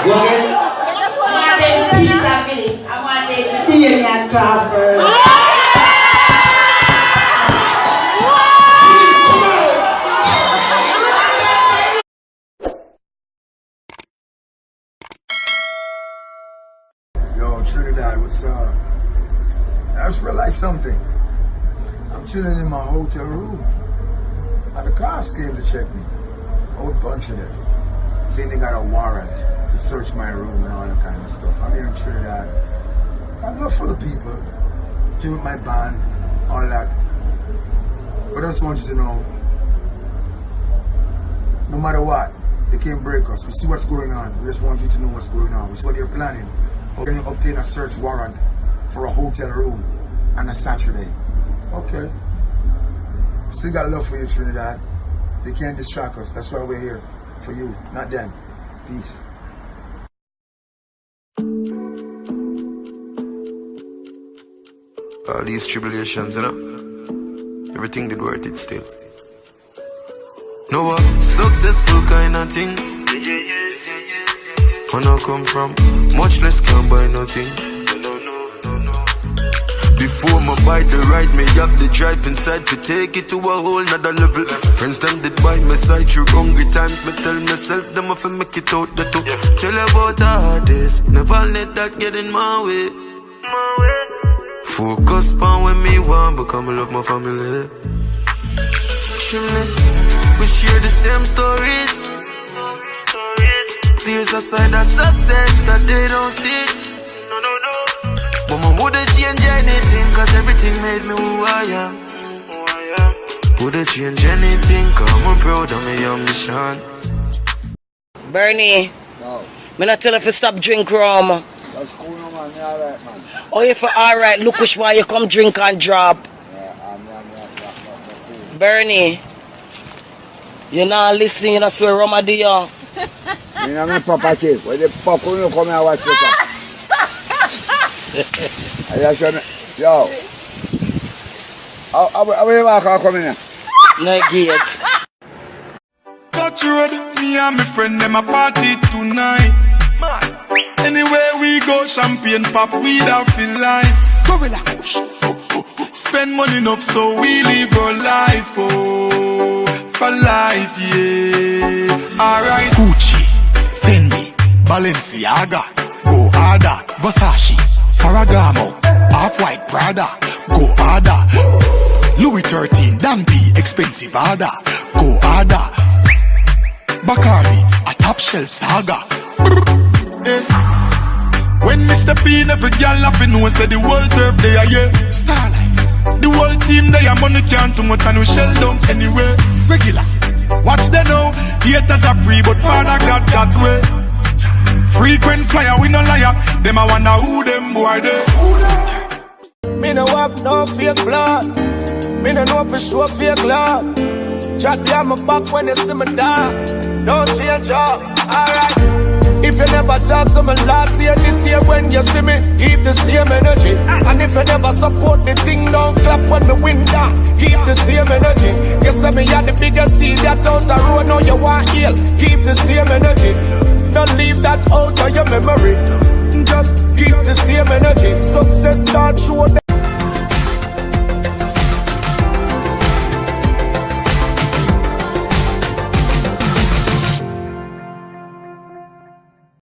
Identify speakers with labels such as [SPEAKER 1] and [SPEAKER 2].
[SPEAKER 1] Go again.
[SPEAKER 2] I want them pizza minutes. I want them alien Crawford.
[SPEAKER 3] Yo, Trinidad, what's up? I just realized something. I'm chilling in my hotel room, and the cops came to check me. A whole bunch of them, saying they got a warrant to search my room and all that kind of stuff. I'm here in Trinidad. I love for the people, came with my band, all that. But I just want you to know, no matter what, they can't break us. We see what's going on. We just want you to know what's going on. We see what you're planning. How can you obtain a search warrant for a hotel room on a Saturday? Okay. Still got love for you, Trinidad. They can't distract us. That's why we're here. For you, not them. Peace.
[SPEAKER 4] All these tribulations, you know, everything did worth it still. No, successful kind of thing. When I come from, much less can buy nothing. Before my buy the ride, me have the drive inside to take it to a whole nother level. Friends them did buy my side through hungry times. Me tell myself them if I make it out the top. Tell about the hardest, never let that get in my way. Focus on when me want, because I love my family. We share the same stories. There's a side of success that they don't see. But I wouldn't change anything, cause everything made me who I am. Wouldn't change anything, cause I'm proud of my ambition.
[SPEAKER 5] Bernie,
[SPEAKER 3] No.
[SPEAKER 5] me not tell you to stop drink rum.
[SPEAKER 3] That's cool, no, man. Me alright, man.
[SPEAKER 5] Oh, if alright, look which one you come drink and drop. Bernie, you not listening, you not swear rum at the young.
[SPEAKER 3] You know my property. Where the fuck you come here and watch this? I just want to, yo. How will you walk out coming here?
[SPEAKER 5] No gate.
[SPEAKER 6] Touch road, me and my friend them a party tonight. Anywhere we go, champagne pop, weed off in line. Gorilla push, spend money enough so we live our life, oh, for life, yeah. Alright, Gucci, Fendi, Balenciaga, go harder, Versace, Ferragamo, Off-White Prada, go harder. Louis 13, Dampy, expensive harder, go harder. Bacardi, a top shelf saga. When Mr. P every girl laughing, no say the world turf they are, yeah. Starlight, the whole team they are money can't too much and we shell down anyway. Regular, watch them now, haters are free but Father God that way. Frequent flyer, we no liar, them I wonder who them boy they.
[SPEAKER 7] Me no have no fake blood, me no know for sure fake love. Chat down my back when they see me die. Don't change up, alright. If you never talk to me last year, this year when you see me, keep the same energy. And if you never support the thing, don't clap when me win down, keep the same energy. You say me had the biggest seed that out the road, now you want heal, keep the same energy. Don't leave that out of your memory, just keep the same energy. Success start show.